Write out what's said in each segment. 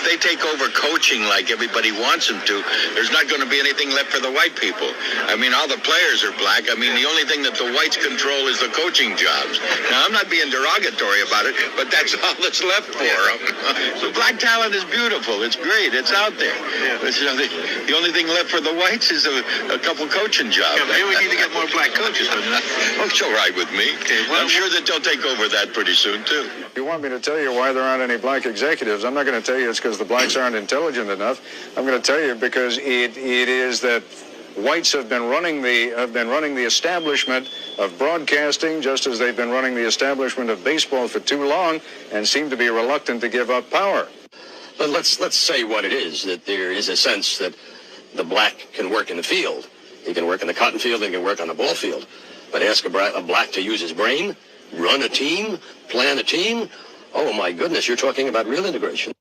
if they take over coaching like everybody wants them to, there's not going to be anything left for the white people. I mean, all the players are black. I mean, the only thing that the whites control is the coaching jobs. Now, I'm not being derogatory about it, but that's all that's left for them. The black talent is beautiful. It's great. It's out there. The only thing left for the whites is a couple coaching jobs. Yeah, maybe we need to get more black coaches. Oh, it's all right with me. Okay, well, I'm sure that they'll take over that pretty soon, too. You want me to tell you why there aren't any black executives? I'm not going to tell you it's because the blacks aren't intelligent enough. I'm going to tell you because it is that whites have been running the establishment of broadcasting, just as they've been running the establishment of baseball for too long, and seem to be reluctant to give up power. But let's say what it is, that there is a sense that the black can work in the field. He can work in the cotton field, he can work on the ball field. But ask a black to use his brain, run a team, plan a team. Oh, my goodness, you're talking about real integration.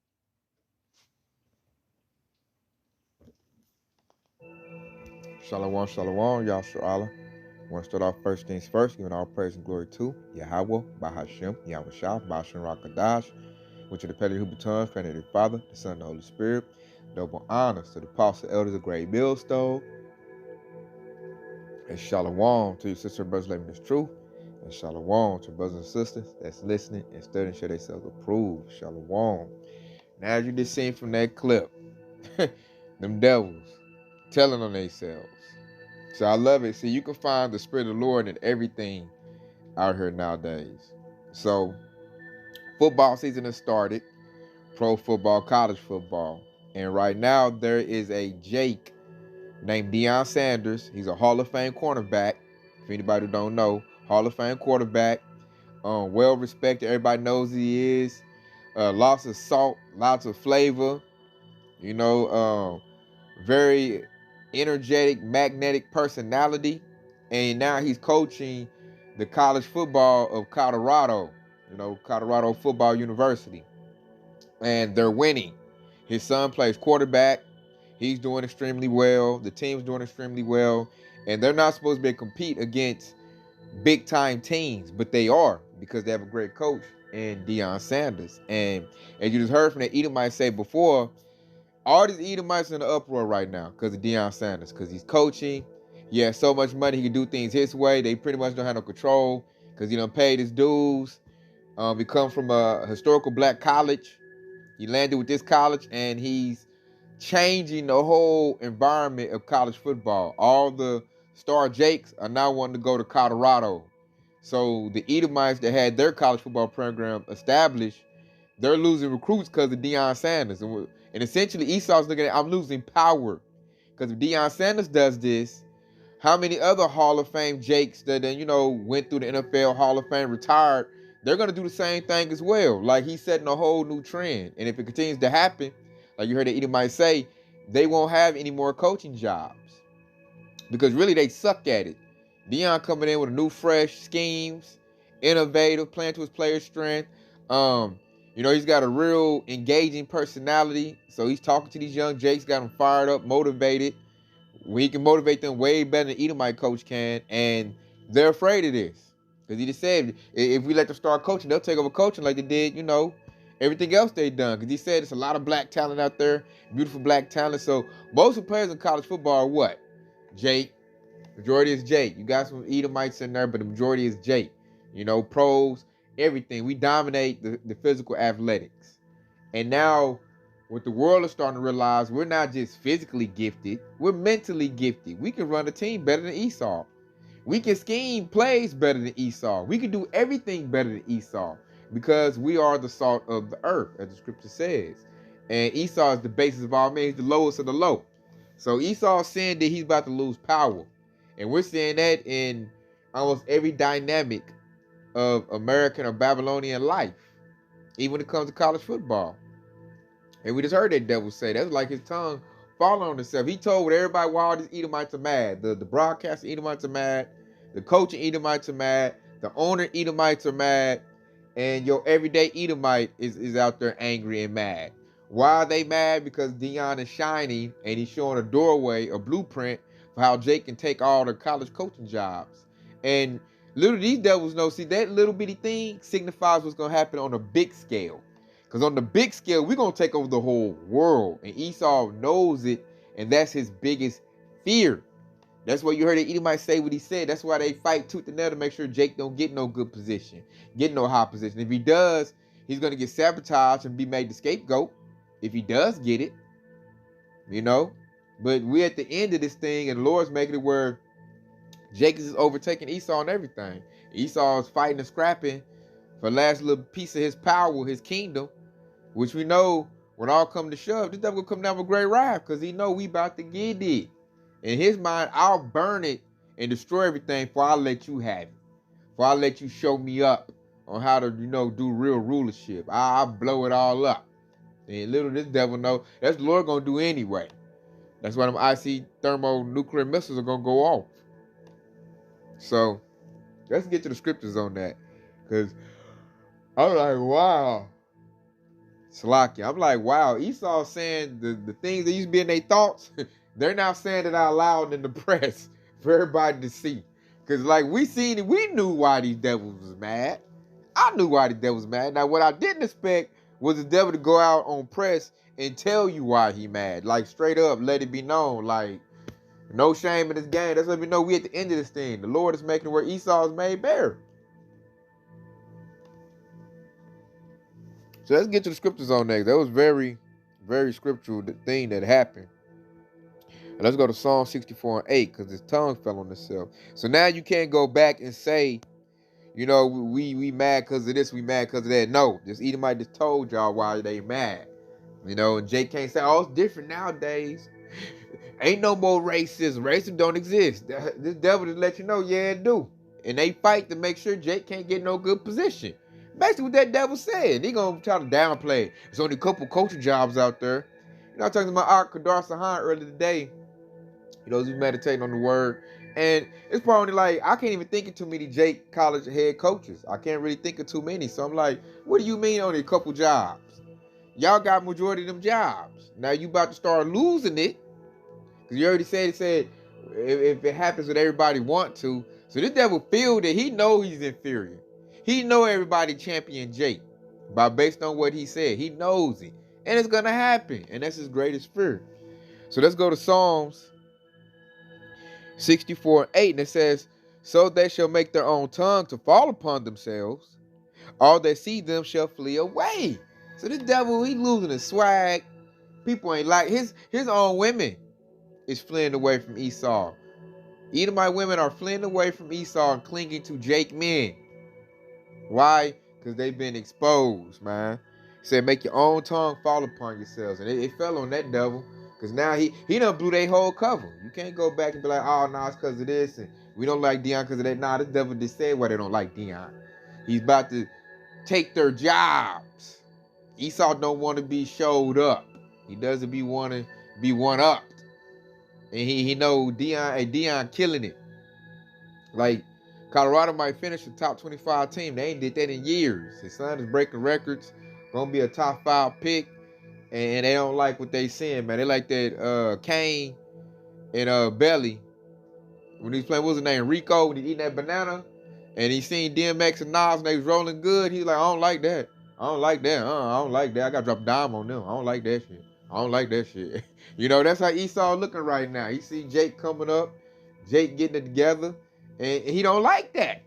Shalom, shalom, Yahshua Allah. I want to start off first things first, giving all praise and glory to Yahweh, Bahashem, Yahweh Shah, Bahashem Rakadash, which are the Pele Hubbatons, created the Father, the Son, and the Holy Spirit. Double honors to the apostle elders of Great Millstone. And shalom to your sister and brothers living this truth. And shalom to brothers and sisters that's listening and studying, share themselves approved. Shalom. Now, as you just seen from that clip, them devils telling on themselves. So I love it. See, you can find the Spirit of the Lord in everything out here nowadays. So football season has started, pro football, college football. And right now there is a Jake named Deion Sanders. He's a Hall of Fame cornerback. If anybody who don't know, Hall of Fame quarterback. Well respected. Everybody knows he is. Lots of salt, lots of flavor. You know, very energetic, magnetic personality. And now he's coaching the college football of Colorado. You know, Colorado Football University. And they're winning. His son plays quarterback. He's doing extremely well. The team's doing extremely well. And they're not supposed to be able to compete against big-time teams, but they are, because they have a great coach in Deion Sanders. And as you just heard from the Edomites say before, all these Edomites are in the uproar right now because of Deion Sanders, because he's coaching. He has so much money, he can do things his way. They pretty much don't have no control because he done paid his dues. He come from a historical black college. He landed with this college, and he's changing the whole environment of college football. All the star Jakes are now wanting to go to Colorado. So the Edomites that had their college football program established, they're losing recruits because of Deion Sanders. And essentially Esau's looking at, I'm losing power. Because if Deion Sanders does this, how many other Hall of Fame Jakes that then, you know, went through the NFL Hall of Fame, retired, they're going to do the same thing as well. Like, he's setting a whole new trend. And if it continues to happen, like you heard the Edomites say, they won't have any more coaching jobs. Because really, they suck at it. Deion coming in with new, fresh schemes, innovative, playing to his player's strength. You know, he's got a real engaging personality. So he's talking to these young Jakes, got them fired up, motivated. He can motivate them way better than Edomite coach can. And they're afraid of this. Because he just said, if we let them start coaching, they'll take over coaching like they did, you know, everything else they've done. Because he said there's a lot of black talent out there, beautiful black talent. So most of the players in college football are what? Jake. Majority is Jake. You got some Edomites in there, but the majority is Jake. You know, pros, everything. We dominate the physical athletics. And now, what the world is starting to realize, we're not just physically gifted, we're mentally gifted. We can run a team better than Esau. We can scheme plays better than Esau. We can do everything better than Esau because we are the salt of the earth, as the scripture says. And Esau is the basis of all men. He's the lowest of the low. So Esau's saying that he's about to lose power. And we're seeing that in almost every dynamic of American or Babylonian life, even when it comes to college football. And we just heard that devil say, that's like his tongue falling on himself. He told everybody why all these Edomites are mad. The broadcaster Edomites are mad. The coaching Edomites are mad. The owner Edomites are mad. And your everyday Edomite is out there angry and mad. Why are they mad? Because Deion is shining and he's showing a doorway, a blueprint for how Jake can take all the college coaching jobs. And little these devils know, see, that little bitty thing signifies what's going to happen on a big scale. Because on the big scale, we're going to take over the whole world. And Esau knows it, and that's his biggest fear. That's why you heard Edomite say what he said. That's why they fight tooth and nail to make sure Jake don't get no good position, get no high position. If he does, he's going to get sabotaged and be made the scapegoat. If he does get it, you know. But we're at the end of this thing, and the Lord's making it where Jake is overtaking Esau and everything. Esau is fighting and scrapping for the last little piece of his power, his kingdom, which we know when all come to shove, this devil will come down with great wrath because he know we about to get it. In his mind, I'll burn it and destroy everything before I let you have it. Before I let you show me up on how to, do real rulership. I'll blow it all up. And little this devil know that's the Lord going to do anyway. That's why them IC thermonuclear missiles are going to go off. So, let's get to the scriptures on that. Because I'm like, wow. Salakia. I'm like, wow. Esau saying the things that used to be in their thoughts, they're now saying it out loud in the press for everybody to see. Because like we seen it, we knew why these devils was mad. I knew why the devil was mad. Now, what I didn't expect was the devil to go out on press and tell you why he mad. Like, straight up, let it be known. Like, no shame in this game. That's let me know we at the end of this thing. The Lord is making it where Esau is made bare. So let's get to the scriptures on that. That was very, very scriptural thing that happened. And let's go to Psalm 64 and 8 because his tongue fell on itself. So now you can't go back and say, we mad because of this, we mad because of that. No, this Edomite just told y'all why they mad. And Jake can't say, oh, it's different nowadays. Ain't no more racism. Racism don't exist. This devil just let you know, yeah, it do. And they fight to make sure Jake can't get no good position. Basically what that devil said. He gonna try to downplay it. There's only a couple coaching jobs out there. I was talking to my aunt Kadar Sahan earlier today. Who's meditating on the word. And it's probably like, I can't even think of too many Jake college head coaches. I can't really think of too many. So I'm like, what do you mean only a couple jobs? Y'all got majority of them jobs. Now you about to start losing it. Because you already said, if it happens what everybody want to. So this devil feel that he know he's inferior. He know everybody champion Jake. Based on what he said. He knows it. And it's going to happen. And that's his greatest fear. So let's go to Psalms 64 and 8. And it says, so they shall make their own tongue to fall upon themselves. All that see them shall flee away. So this devil, he losing his swag. People ain't like his own women is fleeing away from Esau. Edomite women are fleeing away from Esau and clinging to Jake men. Why? Because they've been exposed, man. He said, make your own tongue fall upon yourselves. And it fell on that devil. Because now he done blew their whole cover. You can't go back and be like, oh, no, it's because of this. And we don't like Dion because of that. Nah, this devil just said why they don't like Dion. He's about to take their jobs. Esau don't want to be showed up. He doesn't want to be one-upped. And he know Dion killing it. Like, Colorado might finish the top 25 team. They ain't did that in years. His son is breaking records. Gonna be a top 5 pick. And they don't like what they seeing, man. They like that Kane and Belly. When he was playing, what was his name? Rico, when he eating that banana. And he seen DMX and Nas and they was rolling good. He's like, I don't like that. I don't like that. I don't like that. I got to drop a dime on them. I don't like that shit. I don't like that shit. That's how Esau looking right now. He see Jake coming up. Jake getting it together. And he don't like that.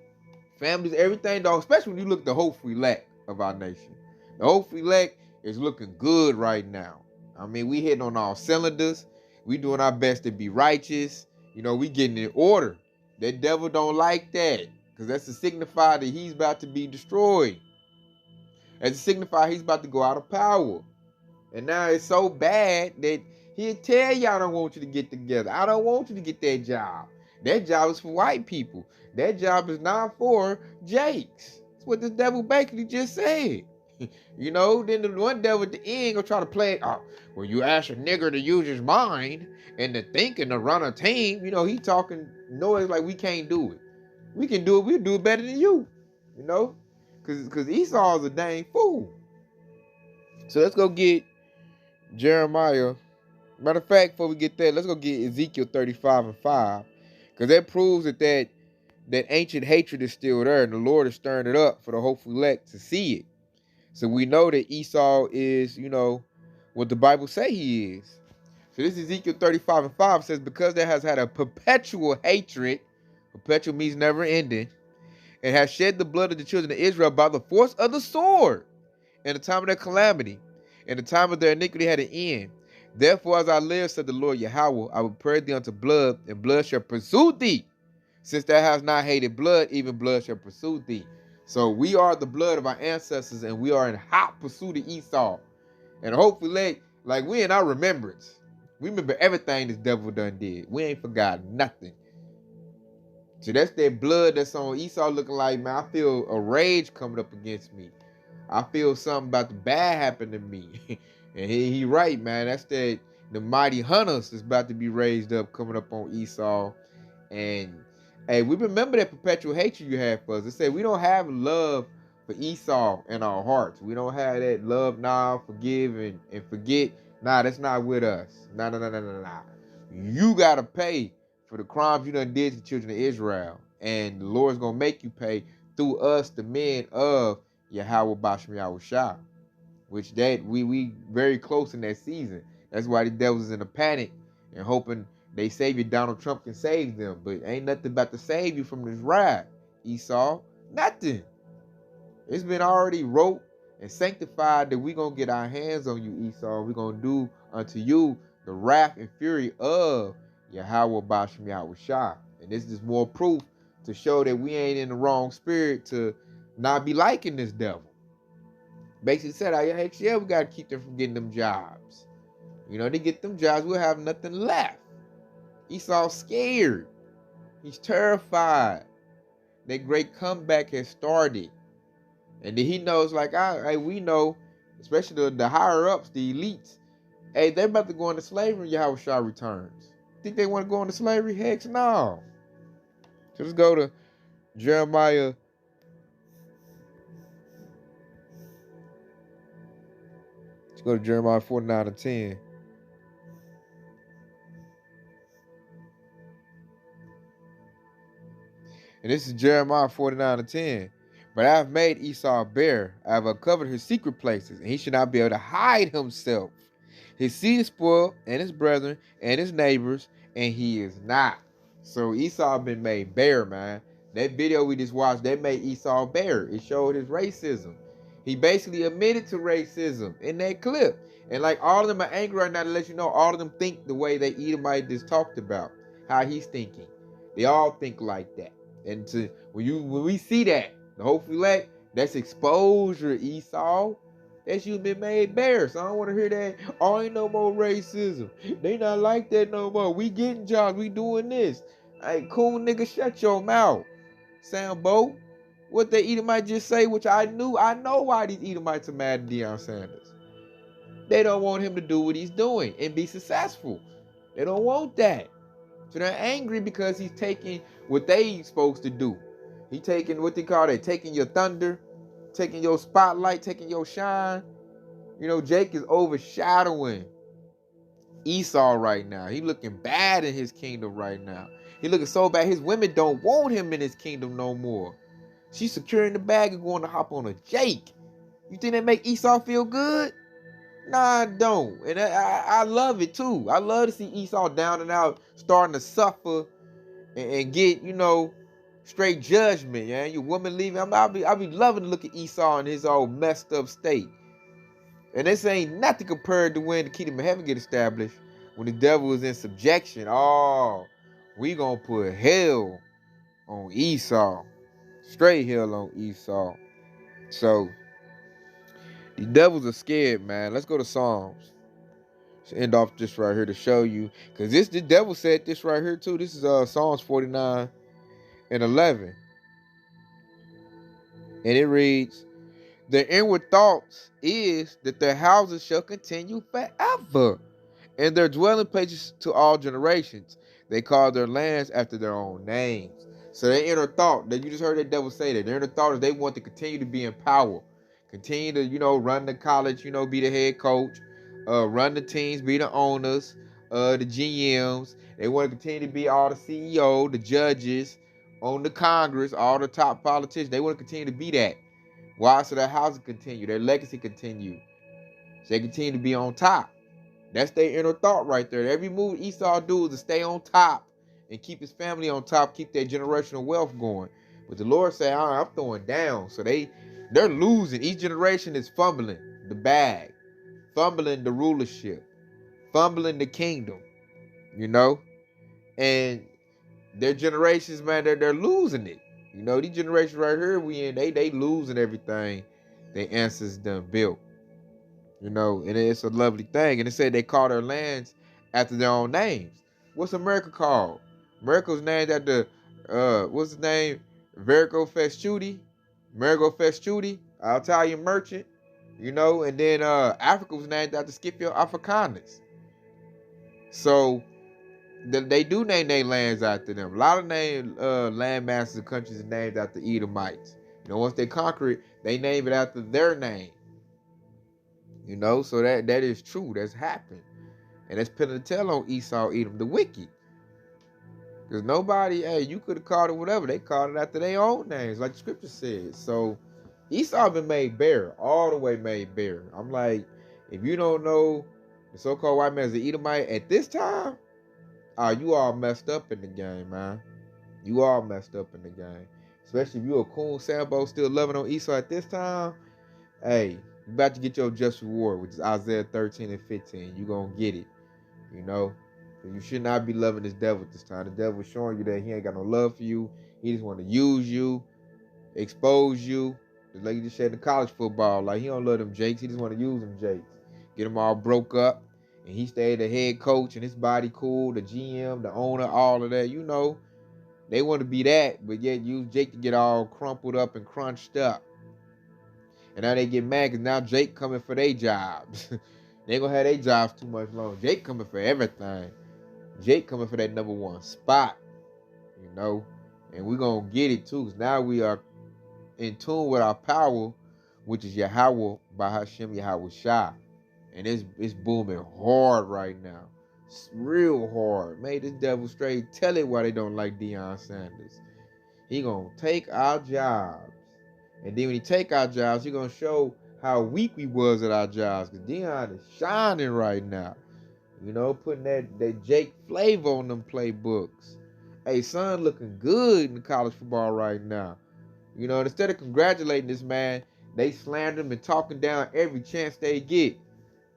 Families, everything, dog. Especially when you look at the hopeful elect of our nation. The hopeful elect is looking good right now. I mean, we hitting on all cylinders. We doing our best to be righteous. We getting in order. That devil don't like that. Because that's to signify that he's about to be destroyed. That's to signify he's about to go out of power. And now it's so bad that he'll tell you, I don't want you to get together. I don't want you to get that job. That job is for white people. That job is not for Jakes. That's what this devil basically just said. Then the one devil at the end gonna try to play it. Oh, when you ask a nigger to use his mind and to think and to run a team, he talking noise like we can't do it. We can do it. We'll do it better than you. Because Esau's a dang fool. So let's go get Jeremiah. Matter of fact, before we get that, let's go get Ezekiel 35 and 5. Because that proves that ancient hatred is still there. And the Lord is stirring it up for the hopeful elect to see it. So we know that Esau is, what the Bible say he is. So this is Ezekiel 35:5 says, because there has had a perpetual hatred, perpetual means never ending, and has shed the blood of the children of Israel by the force of the sword in the time of their calamity, and the time of their iniquity had an end. Therefore, as I live, said the Lord Yahweh, I will prepare thee unto blood, and blood shall pursue thee. Since thou hast not hated blood, even blood shall pursue thee. So we are the blood of our ancestors, and we are in hot pursuit of Esau. And hopefully, like we in our remembrance. We remember everything this devil done did. We ain't forgot nothing. So that's that blood that's on Esau looking like, man, I feel a rage coming up against me. I feel something about the bad happen to me. And he right, man. That's the mighty hunters that's about to be raised up coming up on Esau. And hey, we remember that perpetual hatred you had for us. It said we don't have love for Esau in our hearts. We don't have that love now, forgive and forget. Nah, that's not with us. Nah. You gotta pay for the crimes you done did to the children of Israel. And the Lord's gonna make you pay through us, the men of Yahweh Bashem Yahushua. Which that we very close in that season. That's why the devil's in a panic and hoping they savior Donald Trump can save them. But ain't nothing about to save you from this wrath, Esau. Nothing. It's been already wrote and sanctified that we're going to get our hands on you, Esau. We're going to do unto you the wrath and fury of Yahweh Bashem Yahushua. And this is more proof to show that we ain't in the wrong spirit to not be liking this devil. Basically said, heck yeah, we got to keep them from getting them jobs. They get them jobs, we'll have nothing left. Esau's scared. He's terrified. That great comeback has started. And then he knows, like, we know, especially the higher ups, the elites, hey, they're about to go into slavery when Yahushua returns. Think they want to go into slavery? Heck no. So let's go to Jeremiah. Let's go to Jeremiah 49:10. And this is Jeremiah 49:10. But I have made Esau bare. I have uncovered his secret places, and he should not be able to hide himself. His seed is spoiled, and his brethren, and his neighbors, and he is not. So Esau been made bare, man. That video we just watched, that made Esau bare. It showed his racism. He basically admitted to racism in that clip. And like all of them are angry right now to let you know all of them think the way that Edomite just talked about, how he's thinking. They all think like that. And when we see that, the hopefully elect, that's exposure, Esau. That's you been made bare. So I don't want to hear that. Oh, ain't no more racism. They not like that no more. We getting jobs. We doing this. Hey, cool nigga, shut your mouth. Sambo. What the Edomite just say, which I know why these Edomites are mad at Deion Sanders. They don't want him to do what he's doing and be successful. They don't want that. So they're angry because he's taking what they supposed to do. He taking what they call it, taking your thunder, taking your spotlight, taking your shine. Jake is overshadowing Esau right now. He looking bad in his kingdom right now. He looking so bad. His women don't want him in his kingdom no more. She's securing the bag and going to hop on a Jake. You think that make Esau feel good? Nah, I don't. And I love it too. I love to see Esau down and out, starting to suffer and get, straight judgment. Yeah, your woman leaving. I'll be loving to look at Esau in his old messed up state. And this ain't nothing compared to when the kingdom of heaven get established, when the devil is in subjection. Oh, we gonna put hell on Esau. Straight hell on Esau. So the devils are scared, man. Let's go to Psalms. Let's end off this right here to show you. Because the devil said this right here too. This is Psalms 49:11. And it reads, their inward thoughts is that their houses shall continue forever, and their dwelling places to all generations. They call their lands after their own names. So their inner thought, that you just heard that devil say that, their inner thought is they want to continue to be in power. Continue to, run the college, be the head coach, run the teams, be the owners, the GMs. They want to continue to be all the CEO, the judges, on the Congress, all the top politicians. They want to continue to be that. Why? So their house continue, their legacy continue. So they continue to be on top. That's their inner thought right there. Every move Esau do is to stay on top and keep his family on top, keep their generational wealth going. But the Lord say, I'm throwing down. So they're losing. Each generation is fumbling the bag, fumbling the rulership, fumbling the kingdom, you know? And their generations, man, they're losing it. You know, these generations right here we in, they losing everything their ancestors done built. You know, and it's a lovely thing. And it said they call their lands after their own names. What's America called? America's named after what's his name? Vergo Festucci, Italian merchant. You know, and then Africa was named after Scipio Africanus. So they do name their lands after them. A lot of land masses of countries are named after Edomites. You know, once they conquer it, they name it after their name. You know, so that is true. That's happened. And that's putting a tell on Esau, Edom, the wicked. Because nobody, hey, you could have called it whatever. They called it after their own names, like the scripture says. So Esau been made bare, all the way made bare. I'm like, if you don't know the so-called white man as the Edomite at this time, you all messed up in the game, man. You all messed up in the game. Especially if you a coon Sambo still loving on Esau at this time. Hey, you about to get your just reward, which is Isaiah 13 and 15. You gonna get it. You know? You should not be loving this devil at this time. The devil is showing you that he ain't got no love for you. He just want to use you, expose you. Just like you just said in college football. Like, he don't love them Jakes. He just want to use them Jakes. Get them all broke up. And he stayed the head coach and his body cool, the GM, the owner, all of that. You know, they want to be that, but yet use Jake to get all crumpled up and crunched up. And now they get mad because now Jake coming for their jobs. They ain't gonna have their jobs too much longer. Jake coming for everything. Jake coming for that number one spot, you know. And we gonna get it too. Cause now we are in tune with our power, which is Yahweh by Hashem Yahweh Shah. And it's booming hard right now. It's real hard. Made this devil straight tell it why they don't like Deion Sanders. He gonna take our jobs. And then when he take our jobs, he gonna show how weak we was at our jobs. Because Deion is shining right now. You know, putting that Jake flavor on them playbooks. Hey, son looking good in college football right now. You know, instead of congratulating this man, they slander him and talking down every chance they get.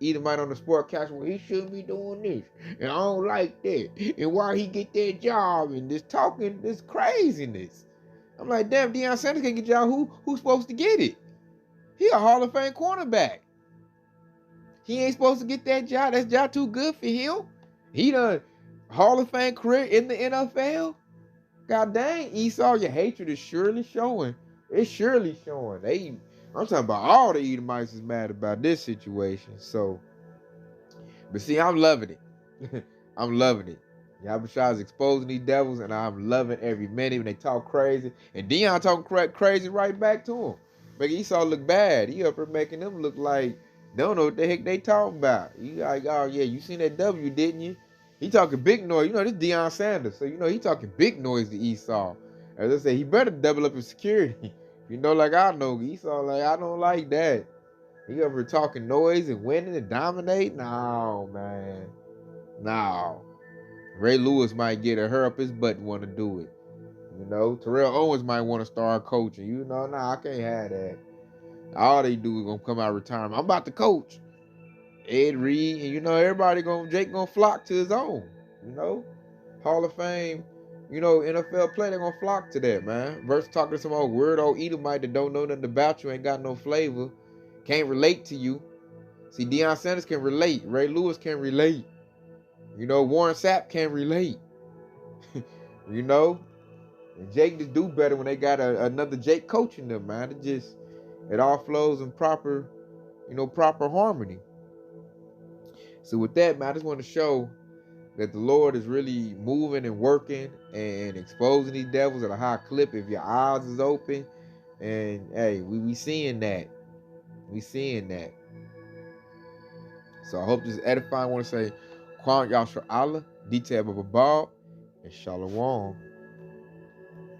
Edomite on the sportcast, well, he shouldn't be doing this. And I don't like that. And why he get that job and this talking, this craziness. I'm like, damn, Deion Sanders can't get a job. Who's supposed to get it? He a Hall of Fame cornerback. He ain't supposed to get that job. That job too good for him. He done Hall of Fame career in the NFL. God dang, Esau, your hatred is surely showing. It's surely showing. I'm talking about all the Edomites is mad about this situation. So, but see, I'm loving it. I'm loving it. Yahushua is exposing these devils, and I'm loving every minute when they talk crazy. And Deion talking crazy right back to him. Making Esau look bad. He up here making them look like they don't know what the heck they talking about. You like, oh yeah, you seen that W, didn't you? He talking big noise. You know, this Deion Sanders. So, you know, he talking big noise to Esau. As I say, he better double up his security. You know, like I know, Esau, like, I don't like that. He over talking noise and winning and dominating. No, man. No. Ray Lewis might get a hurry up his butt and want to do it. You know, Terrell Owens might want to start coaching. You know, nah, I can't have that. All they do is gonna come out of retirement. I'm about to coach. Ed Reed, and you know, Jake gonna flock to his own. You know, Hall of Fame, you know, NFL player, they're gonna flock to that, man. Versus talking to some old weirdo Edomite that don't know nothing about you, ain't got no flavor, can't relate to you. See, Deion Sanders can relate. Ray Lewis can relate. You know, Warren Sapp can relate. You know, and Jake just do better when they got another Jake coaching them, man. It all flows in proper harmony. So with that, man, I just want to show that the Lord is really moving and working and exposing these devils at a high clip if your eyes is open. And hey, we seeing that. We seeing that. So I hope this is edifying. I want to say, Kwan Yashar Allah, Detail Bababal, and Shalom.